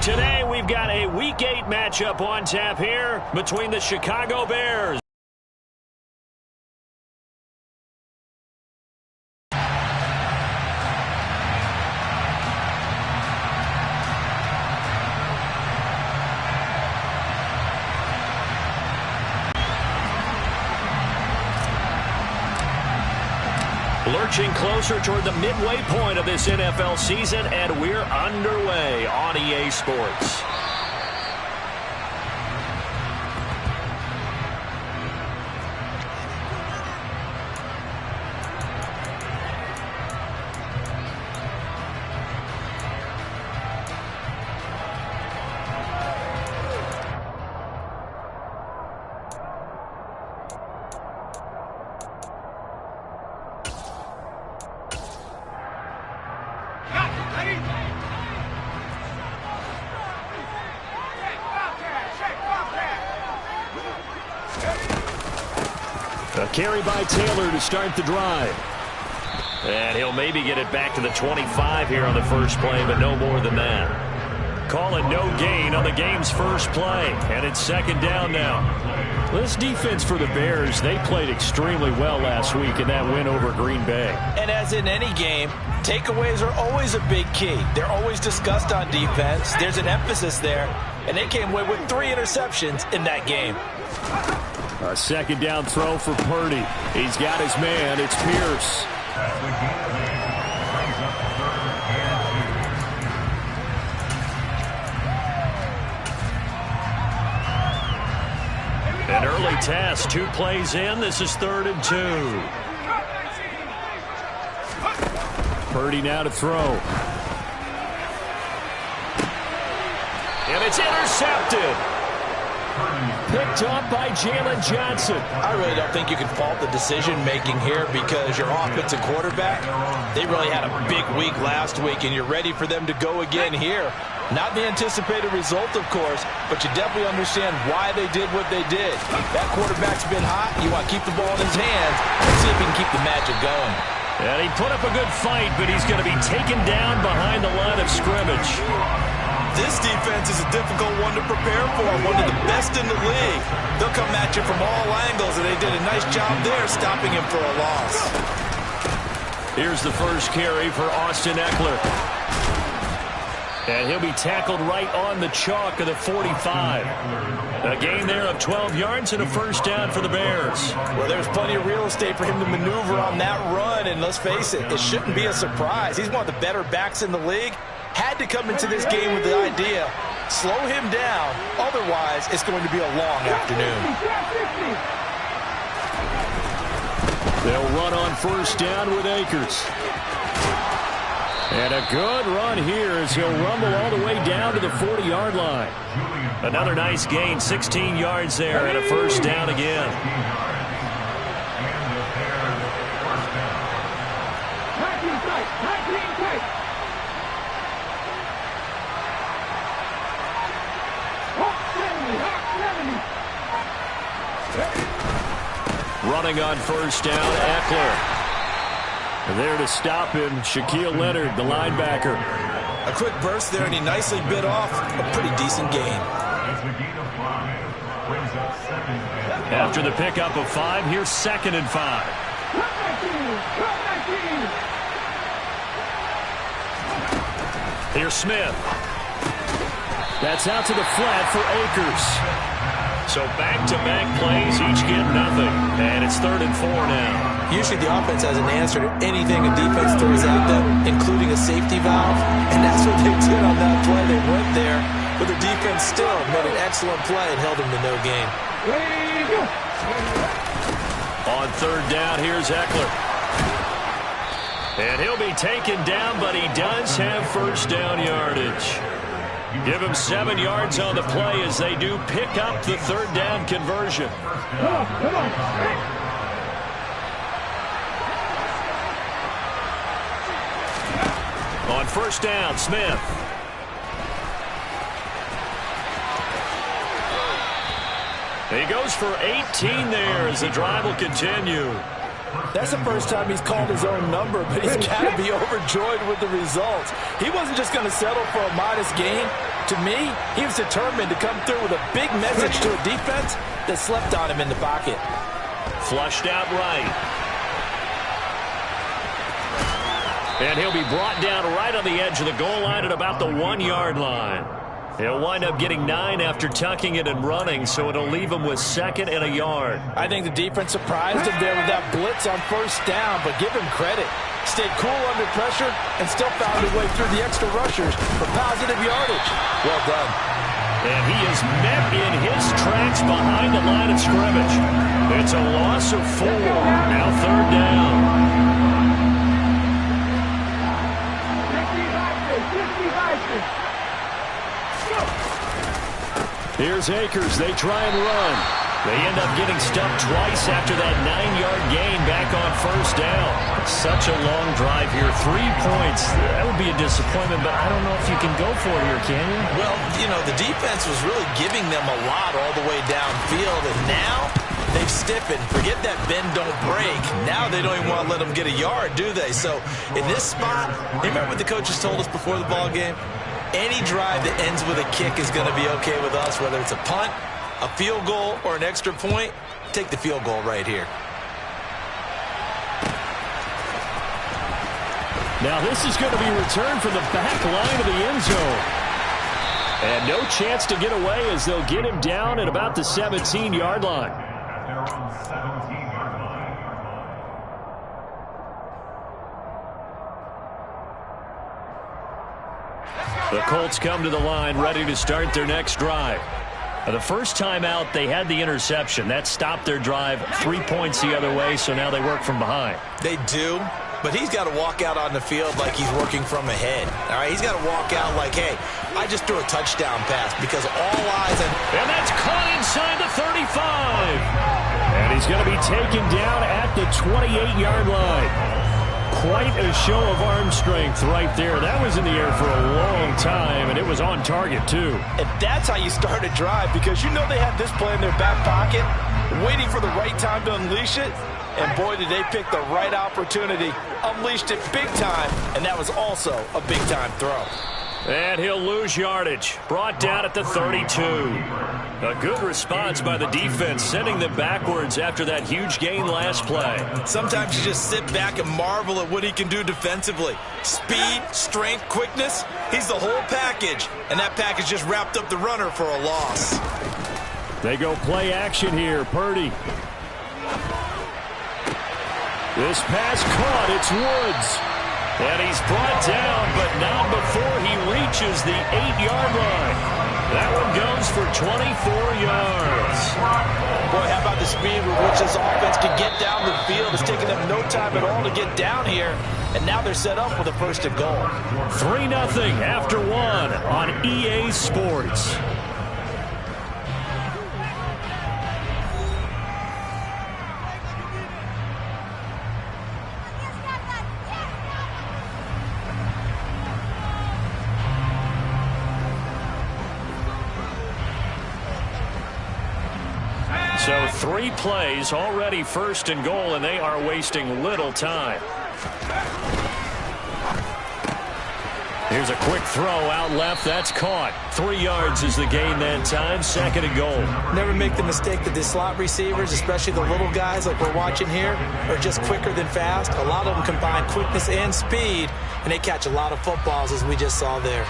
Today, we've got a Week 8 matchup on tap here between the Chicago Bears. Lurching closer toward the midway point of this NFL season, and we're underway on EA Sports. A carry by Taylor to start the drive. And he'll maybe get it back to the 25 here on the first play, but no more than that. Call it no gain on the game's first play, and it's second down now. This defense for the Bears, they played extremely well last week in that win over Green Bay. And as in any game, takeaways are always a big key. They're always discussed on defense. There's an emphasis there, and they came away with 3 interceptions in that game. A second down throw for Purdy. He's got his man. It's Pierce. An early test. 2 plays in. This is 3rd and 2. Purdy now to throw. And it's intercepted. Picked up by Jalen Johnson. I really don't think you can fault the decision-making here because your offensive quarterback, they really had a big week last week, and you're ready for them to go again here. Not the anticipated result, of course, but you definitely understand why they did what they did. That quarterback's been hot. You want to keep the ball in his hands and see if he can keep the magic going. And he put up a good fight, but he's going to be taken down behind the line of scrimmage. This defense is a difficult one to prepare for, one of the best in the league. They'll come at you from all angles, and they did a nice job there stopping him for a loss. Here's the first carry for Austin Ekeler. And he'll be tackled right on the chalk of the 45. A gain there of 12 yards and a first down for the Bears. Well, there's plenty of real estate for him to maneuver on that run, and let's face it, it shouldn't be a surprise. He's one of the better backs in the league. Had to come into this game with the idea, slow him down, otherwise it's going to be a long afternoon. They'll run on first down with Akers. And a good run here as he'll rumble all the way down to the 40-yard line. Another nice gain, 16 yards there, and a first down again. Running on first down, Ekeler. There to stop him, Shaquille Leonard, the linebacker. A quick burst there, and he nicely bit off a pretty decent gain. After the pickup of 5, here's 2nd and 5. Here's Smith. That's out to the flat for Akers. So back-to-back plays, each get nothing. And it's 3rd and 4 now. Usually the offense has an answer to anything a defense throws at them, including a safety valve. And that's what they did on that play. They went there, but the defense still made an excellent play and held them to no gain. On 3rd down, here's Ekeler. And he'll be taken down, but he does have first down yardage. Give him 7 yards on the play as they do pick up the 3rd down conversion. Come on. On first down, Smith. He goes for 18 there as the drive will continue. That's the first time he's called his own number, but he's got to be overjoyed with the results. He wasn't just going to settle for a modest gain. To me, he was determined to come through with a big message to a defense that slept on him in the pocket. Flushed out right. And he'll be brought down right on the edge of the goal line at about the 1-yard line. He'll wind up getting 9 after tucking it and running, so it'll leave him with 2nd and a yard. I think the defense surprised him there with that blitz on 1st down, but give him credit. Stayed cool under pressure and still found a way through the extra rushers for positive yardage. Well done. And he is met in his tracks behind the line of scrimmage. It's a loss of 4. Now 3rd down. Here's Akers. They try and run. They end up getting stuffed twice after that 9-yard gain back on 1st down. Such a long drive here. 3 points. That would be a disappointment, but I don't know if you can go for it here, can you? Well, you know, the defense was really giving them a lot all the way downfield, and now they've stiffened. Forget that bend, don't break. Now they don't even want to let them get a yard, do they? So in this spot, remember what the coaches told us before the ball game? Any drive that ends with a kick is going to be okay with us, whether it's a punt, a field goal, or an extra point. Take the field goal right here. Now this is going to be returned from the back line of the end zone. And no chance to get away as they'll get him down at about the 17-yard line. The Colts come to the line ready to start their next drive. The first time out, they had the interception. That stopped their drive 3 points the other way, so now they work from behind. They do, but he's got to walk out on the field like he's working from ahead. All right, he's got to walk out like, hey, I just threw a touchdown pass because all eyes on... And that's caught inside the 35. And he's going to be taken down at the 28-yard line. Quite a show of arm strength right there. That was in the air for a long time, and it was on target, too. And that's how you start a drive, because you know they had this play in their back pocket, waiting for the right time to unleash it. And boy, did they pick the right opportunity. Unleashed it big time, and that was also a big-time throw. And he'll lose yardage. Brought down at the 32. A good response by the defense, sending them backwards after that huge gain last play. Sometimes you just sit back and marvel at what he can do defensively. Speed, strength, quickness, he's the whole package. And that package just wrapped up the runner for a loss. They go play action here. Purdy. This pass caught. It's Woods. And he's brought down, but not before he reaches the 8-yard line. That one goes for 24 yards. Boy, how about the speed with which this offense can get down the field? It's taken them no time at all to get down here. And now they're set up with a 1st and goal. 3-0 after 1 on EA Sports. So 3 plays, already 1st and goal, and they are wasting little time. Here's a quick throw out left. That's caught. 3 yards is the gain that time. 2nd and goal. Never make the mistake that the slot receivers, especially the little guys like we're watching here, are just quicker than fast. A lot of them combine quickness and speed, and they catch a lot of footballs, as we just saw there.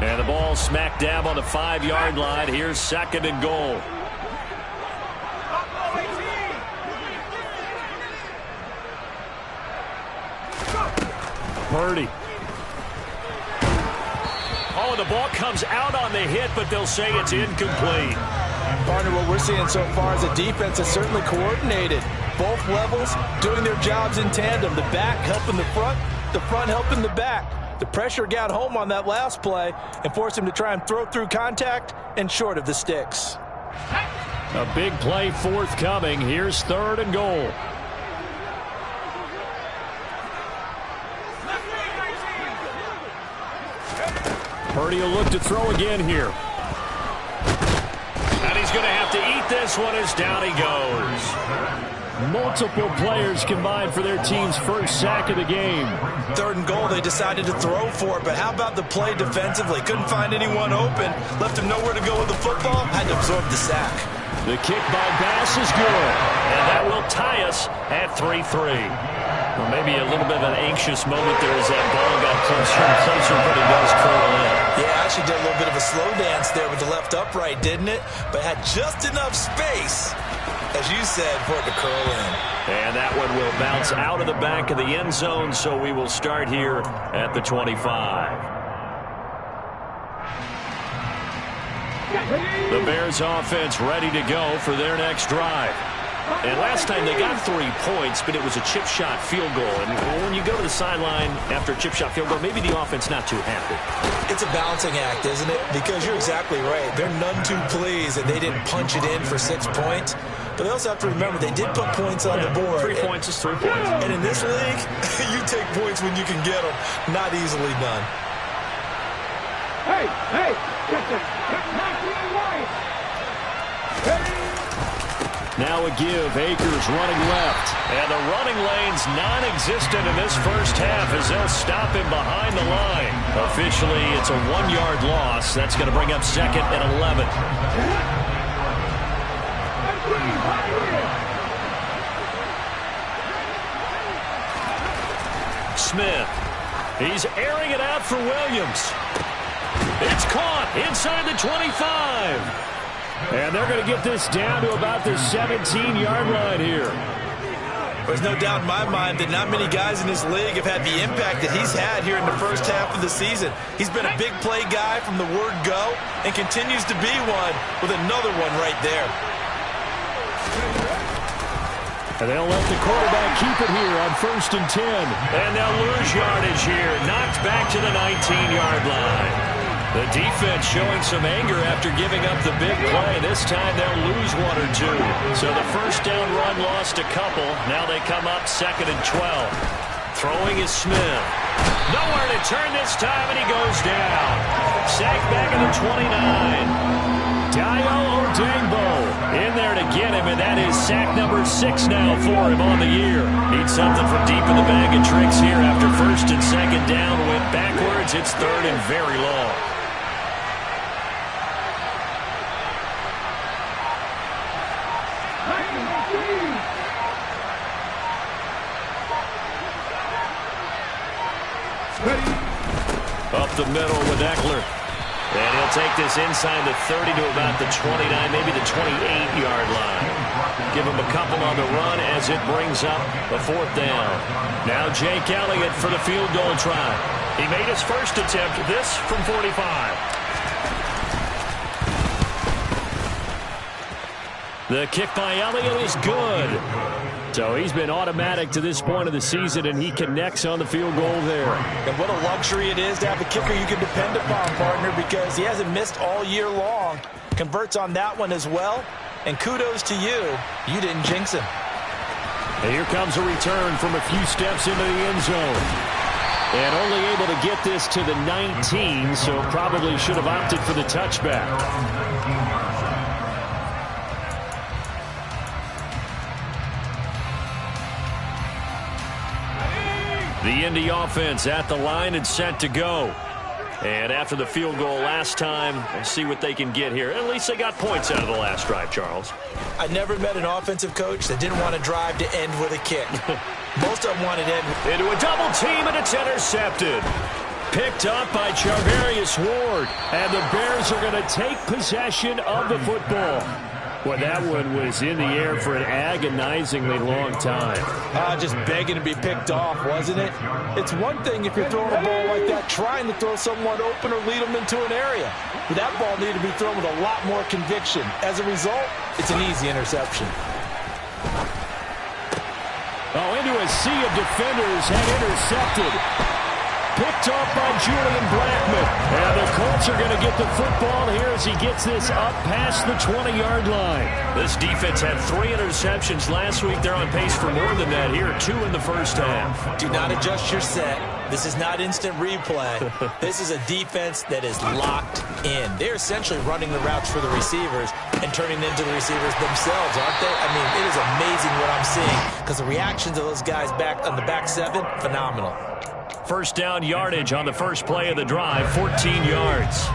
And the ball smack dab on the 5-yard line. Here's 2nd and goal. Purdy. Oh, the ball comes out on the hit, but they'll say it's incomplete. Partner, what we're seeing so far is a defense that's certainly coordinated. Both levels doing their jobs in tandem. The back helping the front helping the back. The pressure got home on that last play and forced him to try and throw through contact and short of the sticks. A big play forthcoming. Here's 3rd and goal. Purdy will look to throw again here. And he's going to have to eat this one as down he goes. Multiple players combined for their team's first sack of the game. 3rd and goal, they decided to throw for it, but how about the play defensively? Couldn't find anyone open, left him nowhere to go with the football, had to absorb the sack. The kick by Bass is good. And that will tie us at 3-3. Well, maybe a little bit of an anxious moment there as that ball got closer and closer, but it does curl in. Yeah, actually did a little bit of a slow dance there with the left upright, didn't it? But had just enough space, as you said, for it to curl in. And that one will bounce out of the back of the end zone, so we will start here at the 25. The Bears offense ready to go for their next drive. And last time they got 3 points, but it was a chip shot field goal. And when you go to the sideline after a chip shot field goal, maybe the offense not too happy. It's a balancing act, isn't it? Because you're exactly right. They're none too pleased that they didn't punch it in for 6 points. But they also have to remember they did put points on the board. 3 points is 3 points. And in this league, you take points when you can get them. Not easily done. Hey, listen, not to your wife. Now a give. Akers running left. And the running lane's non-existent in this first half as they'll stop him behind the line. Officially, it's a 1-yard loss. That's going to bring up 2nd and 11. Smith. He's airing it out for Williams. It's caught inside the 25. And they're going to get this down to about the 17-yard line here. There's no doubt in my mind that not many guys in this league have had the impact that he's had here in the first half of the season. He's been a big play guy from the word go and continues to be one with another one right there. And they'll let the quarterback keep it here on 1st and 10. And they'll lose yardage here. Knocked back to the 19-yard line. The defense showing some anger after giving up the big play. This time they'll lose 1 or 2. So the first down run lost a couple. Now they come up 2nd and 12. Throwing is Smith. Nowhere to turn this time, and he goes down. Sacked back at the 29. Dayo Odeyingbo in there to get him, and that is sack number 6 now for him on the year. Needs something from deep in the bag of tricks here after 1st and 2nd down. Went backwards. It's 3rd and very long. Up the middle with Eckler. And he'll take this inside the 30 to about the 29, maybe the 28-yard line. Give him a couple on the run as it brings up a 4th down. Now Jake Elliott for the field goal try. He made his first attempt, this from 45. The kick by Elliott is good. So he's been automatic to this point of the season, and he connects on the field goal there. And what a luxury it is to have a kicker you can depend upon, partner, because he hasn't missed all year long. Converts on that one as well. And kudos to you. You didn't jinx him. And here comes a return from a few steps into the end zone. And only able to get this to the 19, so probably should have opted for the touchback. The Indy offense at the line and set to go. And after the field goal last time, we'll see what they can get here. At least they got points out of the last drive, Charles. I never met an offensive coach that didn't want to drive to end with a kick. Most of them wanted to end into a double team, and it's intercepted. Picked up by Charvarius Ward. And the Bears are going to take possession of the football. Well, that one was in the air for an agonizingly long time. Just begging to be picked off, wasn't it? It's one thing if you're throwing a ball like that, trying to throw someone open or lead them into an area. But that ball needed to be thrown with a lot more conviction. As a result, it's an easy interception. Oh, into a sea of defenders and intercepted. Picked off by Julian Blackmon. And the Colts are going to get the football here as he gets this up past the 20-yard line. This defense had 3 interceptions last week. They're on pace for more than that here. 2 in the first half. Do not adjust your set. This is not instant replay. This is a defense that is locked in. They're essentially running the routes for the receivers. and turning into the receivers themselves, aren't they? I mean, it is amazing what I'm seeing because the reactions of those guys back on the back seven, phenomenal. First down yardage on the first play of the drive, 14 yards.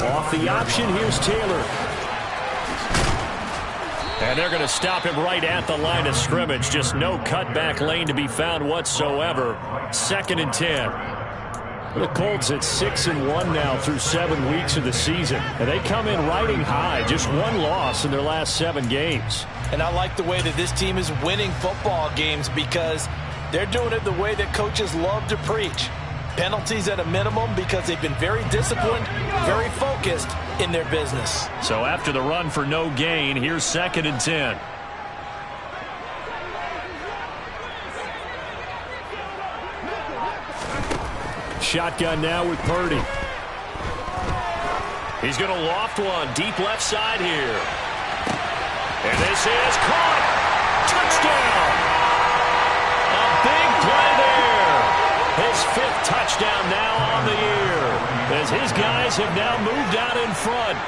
Off the option, here's Taylor. And they're going to stop him right at the line of scrimmage. Just no cutback lane to be found whatsoever. 2nd and 10. The Colts at 6-1 now through 7 weeks of the season. And they come in riding high. Just one loss in their last 7 games. And I like the way that this team is winning football games because they're doing it the way that coaches love to preach. Penalties at a minimum because they've been very disciplined, very focused in their business. So after the run for no gain, here's 2nd and 10. Shotgun now with Purdy. He's going to loft one deep left side here. And this is caught. Touchdown. A big play there. His 5th touchdown now on the year as his guys have now moved out in front.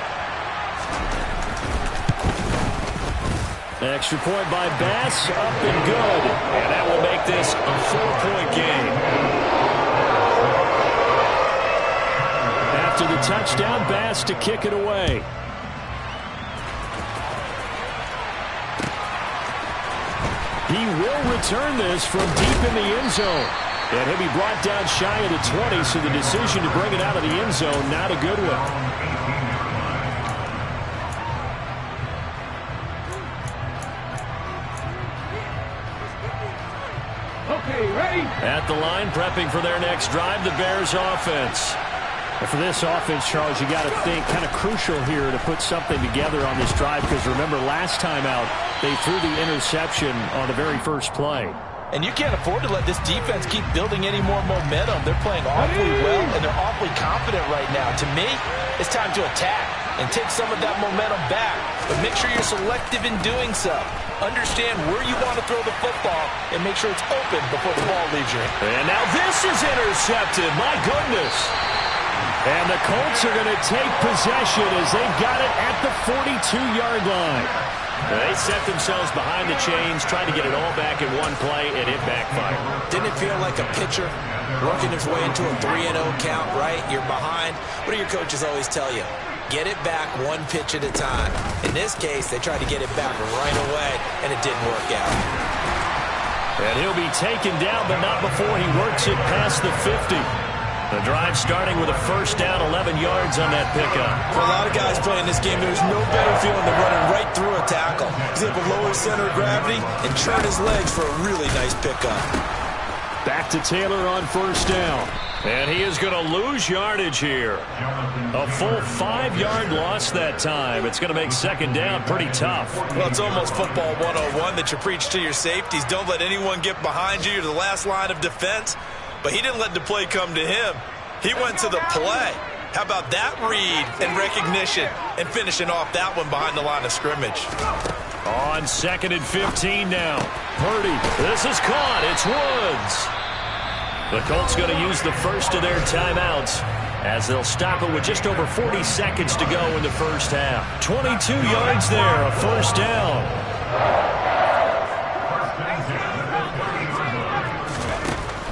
Extra point by Bass, up and good. And that will make this a 4-point game. After the touchdown, Bass to kick it away. He will return this from deep in the end zone. And he'll be brought down shy of the 20, so the decision to bring it out of the end zone, not a good one. Okay, ready? At the line, prepping for their next drive, the Bears offense. And for this offense, Charles, you got to think kind of crucial here to put something together on this drive because remember last time out, they threw the interception on the very first play. And you can't afford to let this defense keep building any more momentum. They're playing awfully well, and they're awfully confident right now. To me, it's time to attack and take some of that momentum back. But make sure you're selective in doing so. Understand where you want to throw the football and make sure it's open before the ball leaves your hand. And now this is intercepted. My goodness. And the Colts are going to take possession as they've got it at the 42-yard line. They set themselves behind the chains, trying to get it all back in one play, and it backfired. Didn't it feel like a pitcher working his way into a 3-0 count, right? You're behind. What do your coaches always tell you? Get it back one pitch at a time. In this case, they tried to get it back right away, and it didn't work out. And he'll be taken down, but not before he works it past the 50. The drive starting with a first down, 11 yards on that pickup. For a lot of guys playing this game, there's no better feeling than running right through a tackle. He's able to lower his center of gravity and turn his legs for a really nice pickup. Back to Taylor on first down. And he is going to lose yardage here. A full 5-yard loss that time. It's going to make second down pretty tough. Well, it's almost football 101 that you preach to your safeties. Don't let anyone get behind you. You're the last line of defense. But he didn't let the play come to him. He went to the play. How about that read and recognition and finishing off that one behind the line of scrimmage? On 2nd and 15 now. Purdy, this is caught. It's Woods. The Colts going to use the first of their timeouts as they'll stop it with just over 40 seconds to go in the first half. 22 yards there, a first down.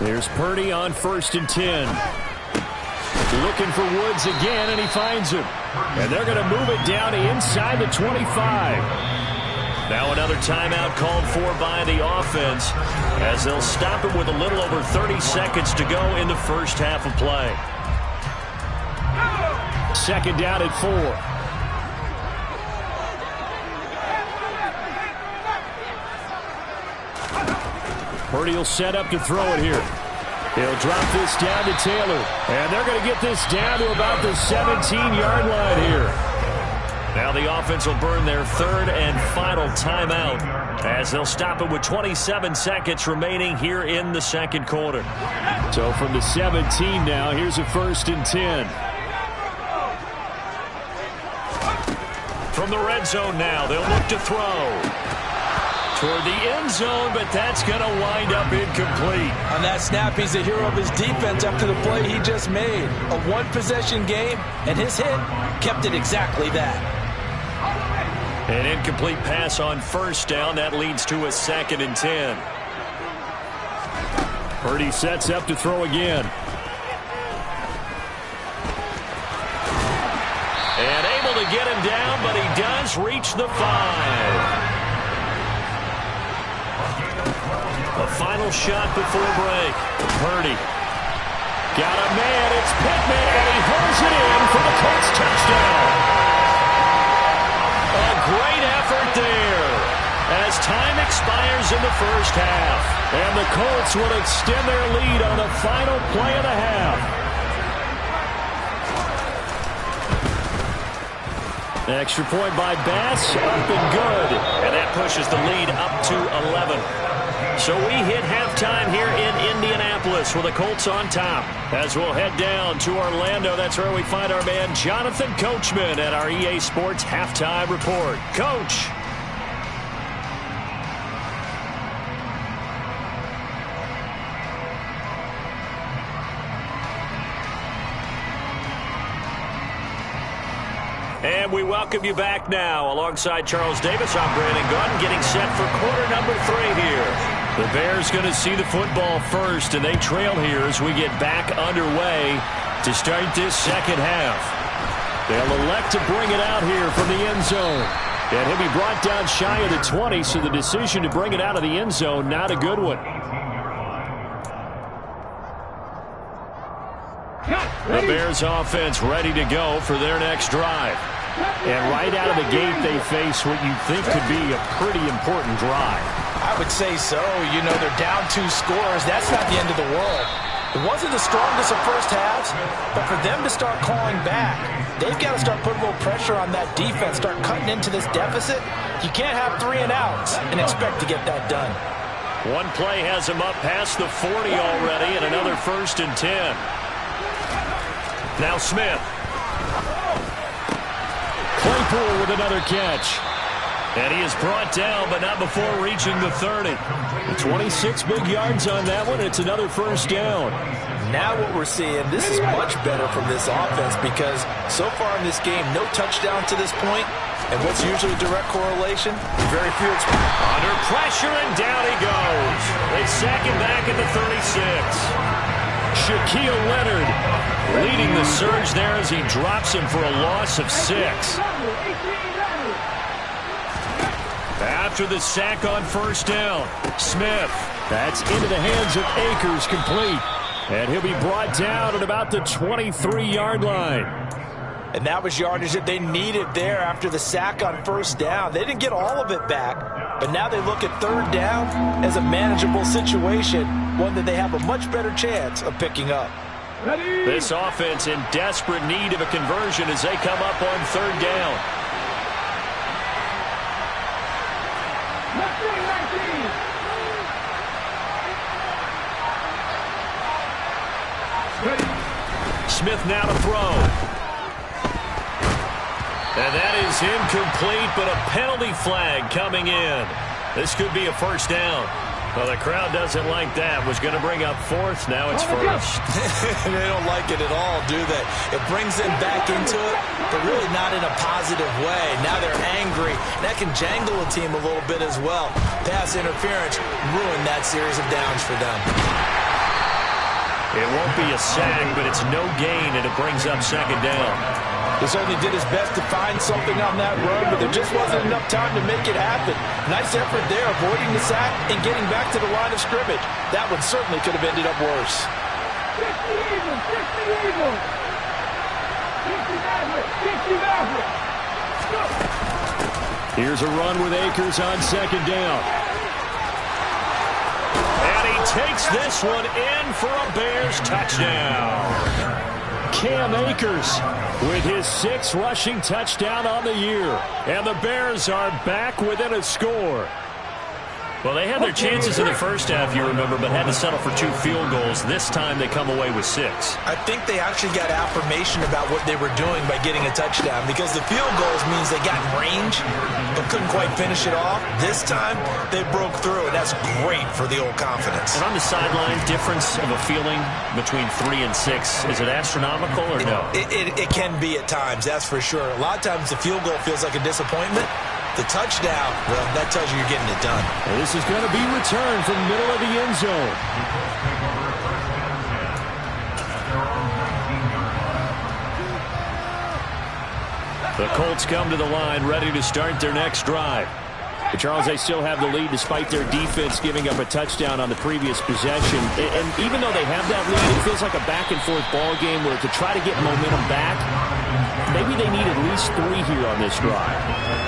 There's Purdy on 1st and 10. Looking for Woods again, and he finds him. And they're going to move it down to inside the 25. Now another timeout called for by the offense as they'll stop it with a little over 30 seconds to go in the first half of play. 2nd down at 4. Purdy will set up to throw it here. He'll drop this down to Taylor. And they're going to get this down to about the 17-yard line here. Now the offense will burn their 3rd and final timeout as they'll stop it with 27 seconds remaining here in the second quarter. So from the 17 now, here's a 1st and 10. From the red zone now, they'll look to throw. toward the end zone, but that's going to wind up incomplete. On that snap, he's the hero of his defense after the play he just made. A one-possession game, and his hit kept it exactly that. An incomplete pass on first down. That leads to a 2nd and 10. Purdy sets up to throw again. And able to get him down, but he does reach the 5. A final shot before break. Purdy. Got a man. It's Pittman, and he hauls it in for the Colts touchdown. A great effort there as time expires in the first half. And the Colts will extend their lead on the final play of the half. Extra point by Bass, up and good. And that pushes the lead up to 11. So we hit halftime here in Indianapolis with the Colts on top. As we'll head down to Orlando, that's where we find our man Jonathan Coachman at our EA Sports Halftime Report. Coach. And we welcome you back now. Alongside Charles Davis, I'm Brandon Gunn, getting set for quarter number 3 here. The Bears going to see the football first, and they trail here as we get back underway to start this second half. They'll elect to bring it out here from the end zone. And he'll be brought down shy of the 20, so the decision to bring it out of the end zone, not a good one. The Bears offense ready to go for their next drive. And right out of the gate, they face what you think could be a pretty important drive. I would say so. You know, they're down 2 scores. That's not the end of the world. It wasn't the strongest of first halves, but for them to start clawing back, they've got to start putting a little pressure on that defense, start cutting into this deficit. You can't have 3 and outs and expect to get that done. One play has him up past the 40 already, and another 1st and 10. Now Smith. Claypool with another catch. And he is brought down, but not before reaching the 30. 26 big yards on that one. It's another 1st down. Now what we're seeing, this is much better from this offense because so far in this game, no touchdown to this point. And what's usually a direct correlation? Very few. Under pressure, and down he goes. They sack him back at the 36. Shaquille Leonard leading the surge there as he drops him for a loss of 6. After the sack on 1st down, Smith. That's into the hands of Akers, complete. And he'll be brought down at about the 23-yard line. And that was yardage that they needed there after the sack on 1st down. They didn't get all of it back, but now they look at 3rd down as a manageable situation, one that they have a much better chance of picking up. This offense in desperate need of a conversion as they come up on 3rd down. Smith now to throw. And that is incomplete, but a penalty flag coming in. This could be a 1st down. Well, the crowd doesn't like that. Was going to bring up 4th. Now it's 1st. They don't like it at all, do they? It brings them back into it, but really not in a positive way. Now they're angry. That can jangle a team a little bit as well. Pass interference ruined that series of downs for them. It won't be a sack, but it's no gain, and it brings up 2nd down. He certainly did his best to find something on that run, but there just wasn't enough time to make it happen. Nice effort there, avoiding the sack and getting back to the line of scrimmage. That one certainly could have ended up worse. Here's a run with Akers on 2nd down. And he takes this one in for a Bears touchdown. Cam Akers with his 6th rushing touchdown on the year. And the Bears are back within a score. Well, they had their chances in the first half, you remember, but had to settle for 2 field goals. This time they come away with 6. I think they actually got affirmation about what they were doing by getting a touchdown, because the field goals means they got in range but couldn't quite finish it off. This time they broke through, and that's great for the old confidence. And on the sideline, difference of a feeling between 3 and 6, is it astronomical or no? It can be at times, that's for sure. A lot of times the field goal feels like a disappointment. The touchdown, well, that tells you you're getting it done. And this is going to be returned from the middle of the end zone. The Colts come to the line, ready to start their next drive. But Charles, they still have the lead despite their defense giving up a touchdown on the previous possession. And even though they have that lead, it feels like a back-and-forth ball game where to try to get momentum back, maybe they need at least 3 here on this drive.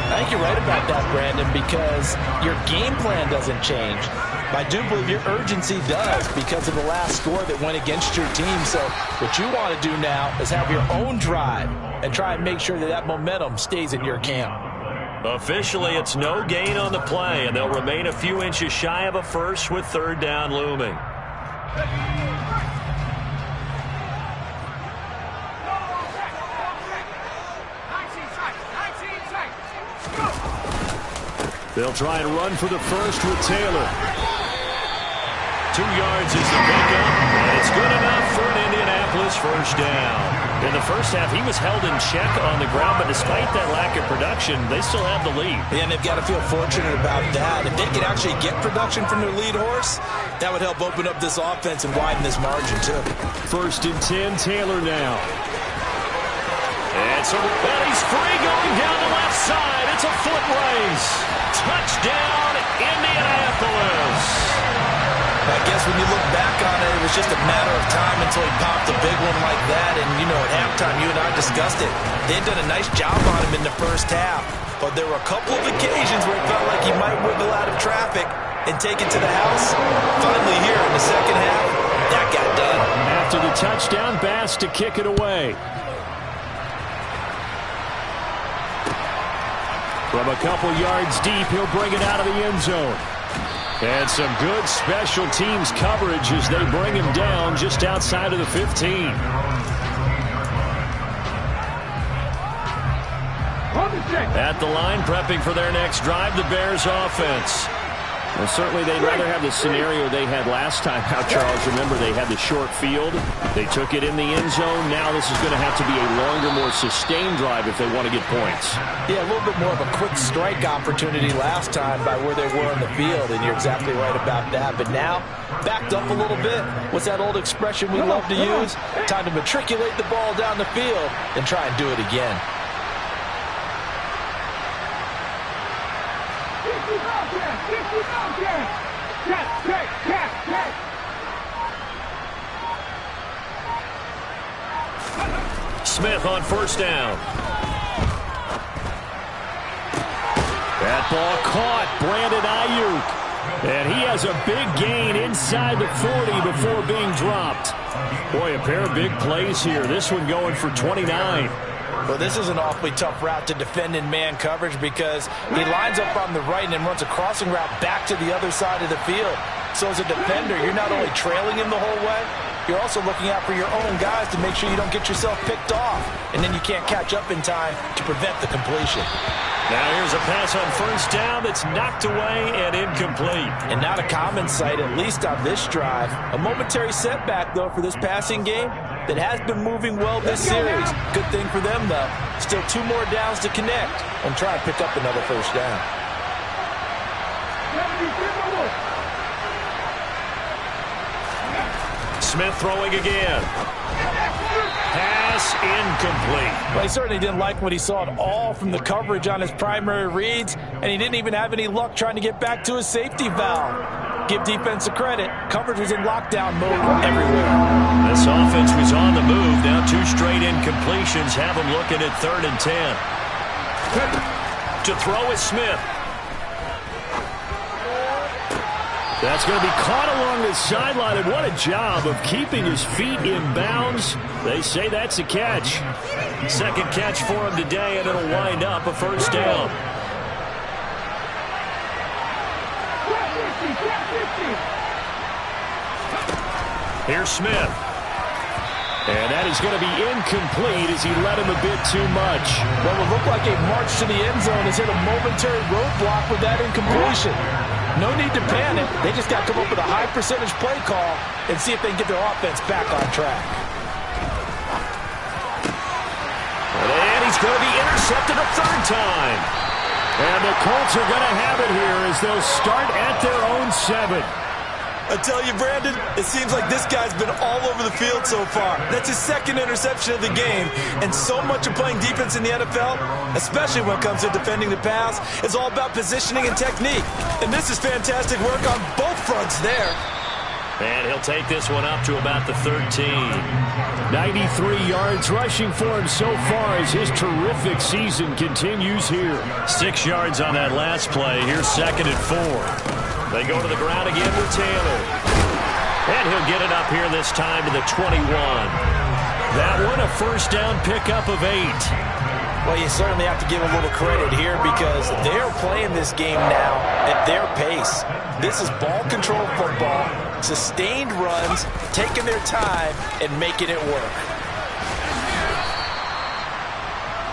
I think you're right about that, Brandon, because your game plan doesn't change. I do believe your urgency does because of the last score that went against your team. So what you want to do now is have your own drive and try and make sure that that momentum stays in your camp. Officially, it's no gain on the play, and they'll remain a few inches shy of a first with 3rd down looming. They'll try and run for the first with Taylor. 2 yards is the pickup, and it's good enough for an Indianapolis first down. In the first half, he was held in check on the ground, but despite that lack of production, they still have the lead. And they've got to feel fortunate about that. If they could actually get production from their lead horse, that would help open up this offense and widen this margin, too. 1st and 10, Taylor now. And so he's free going down the left side. It's a foot race. Touchdown, Indianapolis. I guess when you look back on it, it was just a matter of time until he popped a big one like that. And, you know, at halftime, you and I discussed it. They had done a nice job on him in the first half. But there were a couple of occasions where it felt like he might wiggle out of traffic and take it to the house. Finally here in the second half, that got done. After the touchdown, Bass to kick it away. From a couple yards deep, he'll bring it out of the end zone. And some good special teams coverage as they bring him down just outside of the 15. At the line, prepping for their next drive, the Bears offense. Well, certainly they'd rather have the scenario they had last time out, Charles. Remember, they had the short field. They took it in the end zone. Now this is going to have to be a longer, more sustained drive if they want to get points. Yeah, a little bit more of a quick strike opportunity last time by where they were in the field, and you're exactly right about that. But now, backed up a little bit. What's that old expression we love to use? Time to matriculate the ball down the field and try and do it again. Smith on 1st down. That ball caught. Brandon Ayuk. And he has a big gain inside the 40 before being dropped. Boy, a pair of big plays here. This one going for 29. Well, this is an awfully tough route to defend in man coverage because he lines up on the right and then runs a crossing route back to the other side of the field. So as a defender, you're not only trailing him the whole way, you're also looking out for your own guys to make sure you don't get yourself picked off. And then you can't catch up in time to prevent the completion. Now here's a pass on 1st down that's knocked away and incomplete. And not a common sight, at least on this drive. A momentary setback, though, for this passing game that has been moving well this series. Good thing for them, though. Still 2 more downs to connect and try and pick up another 1st down. Smith throwing again. Pass incomplete. Well, he certainly didn't like what he saw at all from the coverage on his primary reads, and he didn't even have any luck trying to get back to his safety valve. Give defense a credit. Coverage was in lockdown mode everywhere. This offense was on the move. Now 2 straight incompletions have him looking at 3rd and 10. To throw is Smith. That's going to be caught along the sideline, and what a job of keeping his feet in bounds. They say that's a catch. 2nd catch for him today, and it'll wind up a 1st down. Here's Smith. And that is going to be incomplete as he led him a bit too much. Well, it looked like a march to the end zone has hit a momentary roadblock with that incompletion. No need to panic. They just got to come up with a high percentage play call and see if they can get their offense back on track. And he's going to be intercepted a third time. And the Colts are going to have it here as they'll start at their own 7. I tell you, Brandon, it seems like this guy's been all over the field so far. That's his second interception of the game. And so much of playing defense in the NFL, especially when it comes to defending the pass, is all about positioning and technique. And this is fantastic work on both fronts there. And he'll take this one up to about the 13. 93 yards rushing for him so far as his terrific season continues here. 6 yards on that last play. Here's 2nd and 4. They go to the ground again with Taylor. And he'll get it up here this time to the 21. That one a first down pickup of 8. Well, you certainly have to give them a little credit here because they're playing this game now at their pace. This is ball control football, sustained runs, taking their time, and making it work.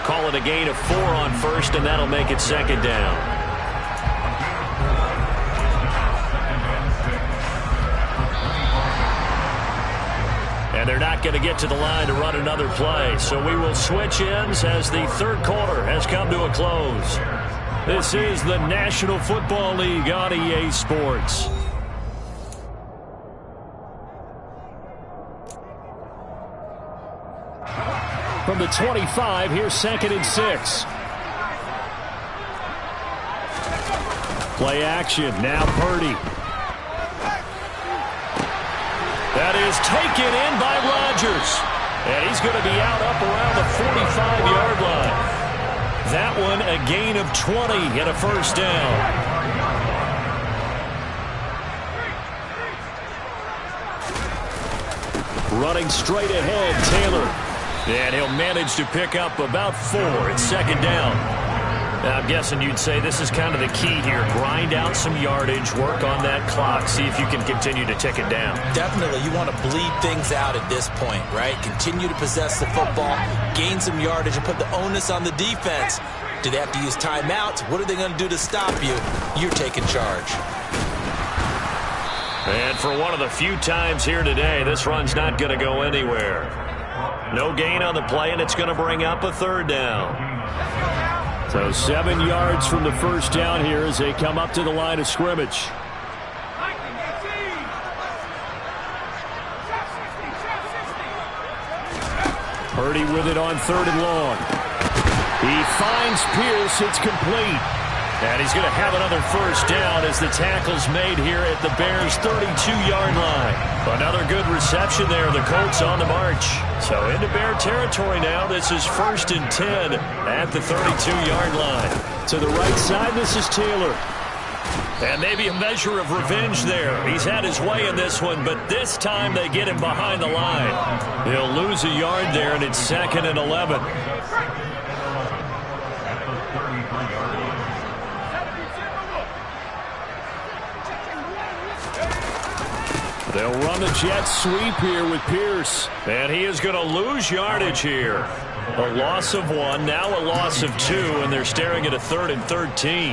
Call it a gain of 4 on first, and that'll make it 2nd down. And they're not going to get to the line to run another play. So we will switch ends as the third quarter has come to a close. This is the National Football League on EA Sports. From the 25, here's 2nd and 6. Play action. Now Purdy. That is taken in by Rodgers. And he's going to be out up around the 45-yard line. That one a gain of 20 and a first down. Running straight ahead, Taylor. And he'll manage to pick up about 4. It's 2nd down. Now, I'm guessing you'd say this is kind of the key here. Grind out some yardage, work on that clock, see if you can continue to tick it down. Definitely, you want to bleed things out at this point, right? Continue to possess the football, gain some yardage, and put the onus on the defense. Do they have to use timeouts? What are they going to do to stop you? You're taking charge. And for one of the few times here today, this run's not going to go anywhere. No gain on the play, and it's going to bring up a 3rd down. So 7 yards from the first down here as they come up to the line of scrimmage. Purdy with it on 3rd and long. He finds Pierce. It's complete. And he's going to have another first down as the tackle's made here at the Bears' 32-yard line. Another good reception there. The Colts on the march. So into Bear territory now. This is 1st and 10 at the 32-yard line. To the right side, this is Taylor. And maybe a measure of revenge there. He's had his way in this one, but this time they get him behind the line. He'll lose a yard there, and it's 2nd and 11. They'll run the jet sweep here with Pierce. And he is going to lose yardage here. A loss of 1, now a loss of 2, and they're staring at a 3rd and 13.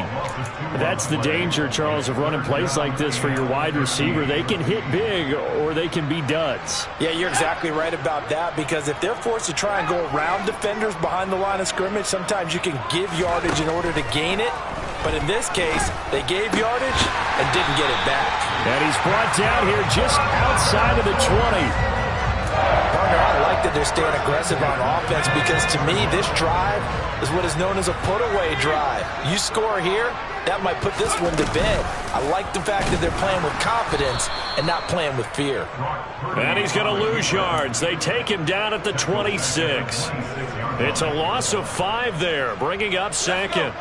That's the danger, Charles, of running plays like this for your wide receiver. They can hit big or they can be duds. Yeah, you're exactly right about that because if they're forced to try and go around defenders behind the line of scrimmage, sometimes you can give yardage in order to gain it. But in this case, they gave yardage and didn't get it back. And he's brought down here just outside of the 20. Partner, I like that they're staying aggressive on offense because to me, this drive is what is known as a put-away drive. You score here, that might put this one to bed. I like the fact that they're playing with confidence and not playing with fear. And he's going to lose yards. They take him down at the 26. It's a loss of 5 there, bringing up 2nd.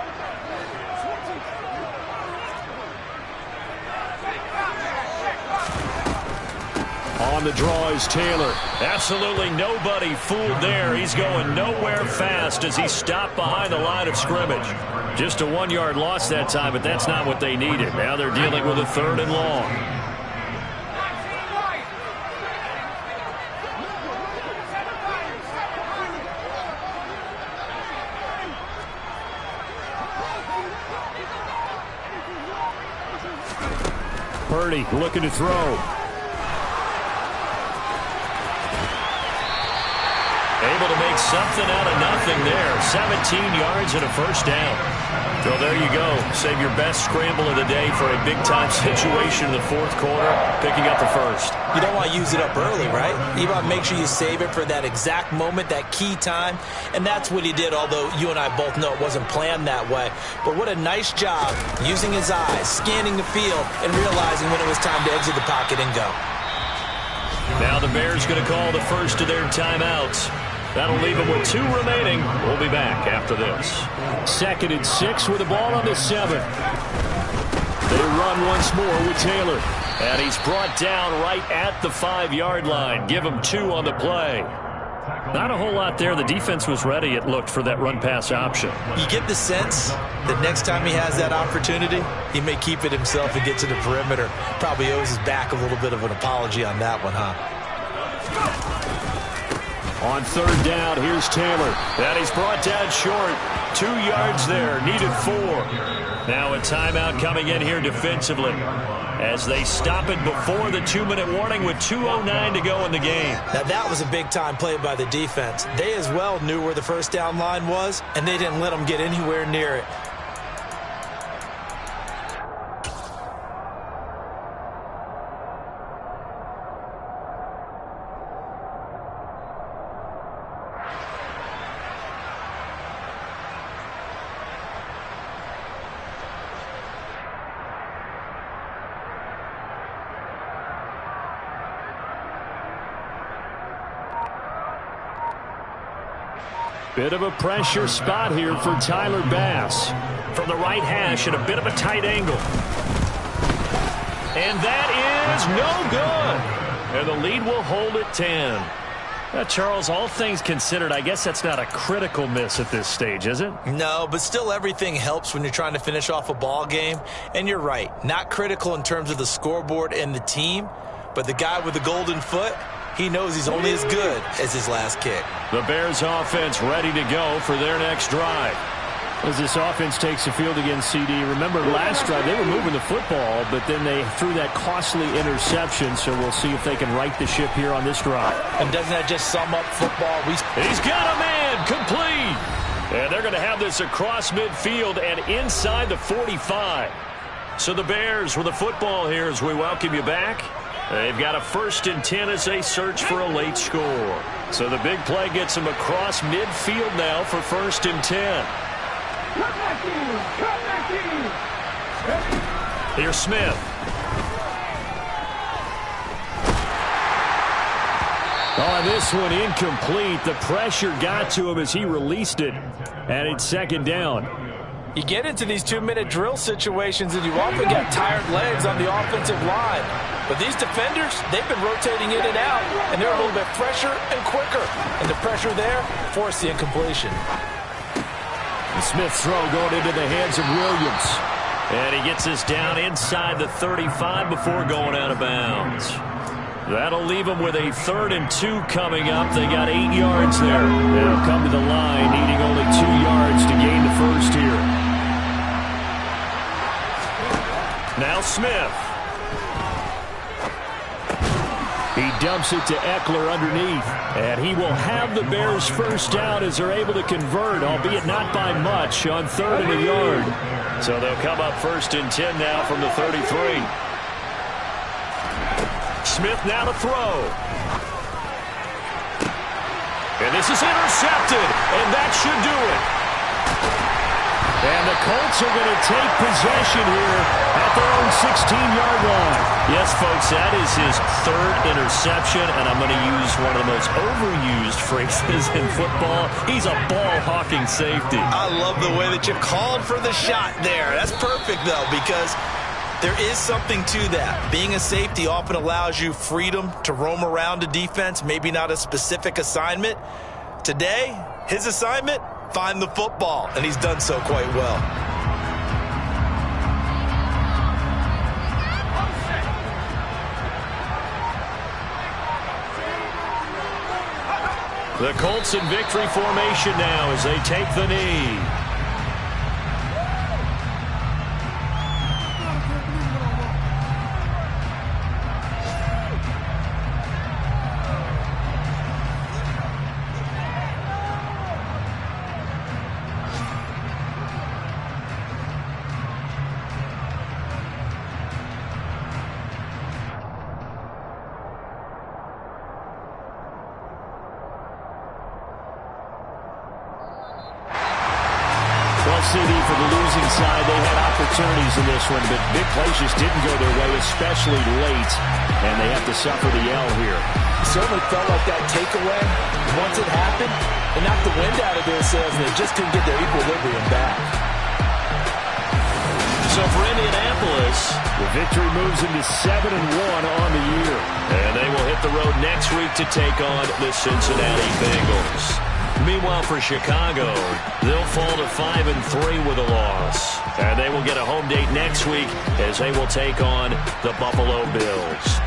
On the draw is Taylor. Absolutely nobody fooled there. He's going nowhere fast as he stopped behind the line of scrimmage. Just a 1-yard loss that time, but that's not what they needed. Now they're dealing with a 3rd and long. Purdy looking to throw. Able to make something out of nothing there. 17 yards and a first down. So there you go. Save your best scramble of the day for a big-time situation in the fourth quarter, picking up the first. You don't want to use it up early, right? You want to make sure you save it for that exact moment, that key time. And that's what he did, although you and I both know it wasn't planned that way. But what a nice job using his eyes, scanning the field, and realizing when it was time to exit the pocket and go. Now the Bears going to call the first of their timeouts. That'll leave them with 2 remaining. We'll be back after this. 2nd and 6 with the ball on the 7. They run once more with Taylor. And he's brought down right at the 5-yard line. Give him 2 on the play. Not a whole lot there. The defense was ready, it looked, for that run-pass option. You get the sense that next time he has that opportunity, he may keep it himself and get to the perimeter. Probably owes his back a little bit of an apology on that one, huh? On 3rd down, here's Taylor. And he's brought down short. 2 yards there, needed 4. Now a timeout coming in here defensively as they stop it before the 2-minute warning with 2:09 to go in the game. Now that was a big-time play by the defense. They as well knew where the first down line was, and they didn't let them get anywhere near it. Bit of a pressure spot here for Tyler Bass. From the right hash at a bit of a tight angle. And that is no good. And the lead will hold at 10. Charles, all things considered, I guess that's not a critical miss at this stage, is it? No, but still everything helps when you're trying to finish off a ball game. And you're right, not critical in terms of the scoreboard and the team, but the guy with the golden foot, he knows he's only as good as his last kick. The Bears offense ready to go for their next drive. As this offense takes the field against CD, remember last drive they were moving the football, but then they threw that costly interception, so we'll see if they can right the ship here on this drive. And doesn't that just sum up football? He's got a man, complete. And they're going to have this across midfield and inside the 45. So the Bears with the football here as we welcome you back. They've got a 1st and 10 as they search for a late score. So the big play gets them across midfield now for 1st and 10. Here's Smith. On this one, incomplete. The pressure got to him as he released it. And it's 2nd down. You get into these 2-minute drill situations and you often get tired legs on the offensive line. But these defenders, they've been rotating in and out, and they're a little bit fresher and quicker. And the pressure there forced the incompletion. The Smith throw going into the hands of Williams. And he gets this down inside the 35 before going out of bounds. That'll leave them with a 3rd and 2 coming up. They got 8 yards there. They'll come to the line, needing only 2 yards to gain the first here. Now Smith. He dumps it to Eckler underneath. And he will have the Bears first down as they're able to convert, albeit not by much, on 3rd and a yard. So they'll come up 1st and 10 now from the 33. Smith now to throw. And this is intercepted, and that should do it. And the Colts are going to take possession here at their own 16-yard line. Yes, folks, that is his 3rd interception, and I'm going to use one of the most overused phrases in football. He's a ball-hawking safety. I love the way that you called for the shot there. That's perfect, though, because there is something to that. Being a safety often allows you freedom to roam around a defense, maybe not a specific assignment. Today, his assignment, find the football, and he's done so quite well. The Colts in victory formation now as they take the knee. Well, CD, for the losing side, they had opportunities in this one, but big plays just didn't go their way, especially late, and they have to suffer the L here. Certainly felt like that takeaway, once it happened, it knocked the wind out of their sails, and they just couldn't get their equilibrium back. So for Indianapolis, the victory moves into 7-1 on the year. And they will hit the road next week to take on the Cincinnati Bengals. Meanwhile, for Chicago, they'll fall to 5-3 with a loss. And they will get a home date next week as they will take on the Buffalo Bills.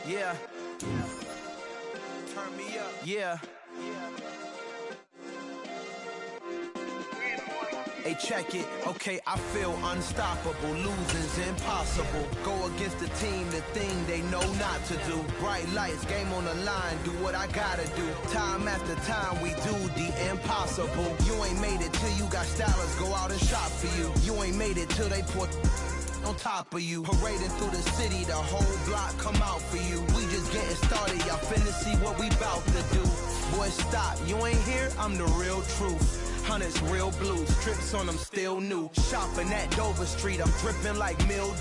Yeah. Turn me up. Yeah. Hey, check it. Okay, I feel unstoppable. Losing's impossible. Go against the team, the thing they know not to do. Bright lights, game on the line. Do what I gotta do. Time after time, we do the impossible. You ain't made it till you got stylists go out and shop for you. You ain't made it till they put on top of you. Parading through the city, the whole block come out for you. We just getting started, y'all finna see what we bout to do. Boy, stop, you ain't here, I'm the real truth. Hunters, real blues, strips on them still new. Shopping at Dover Street, I'm dripping like mildew.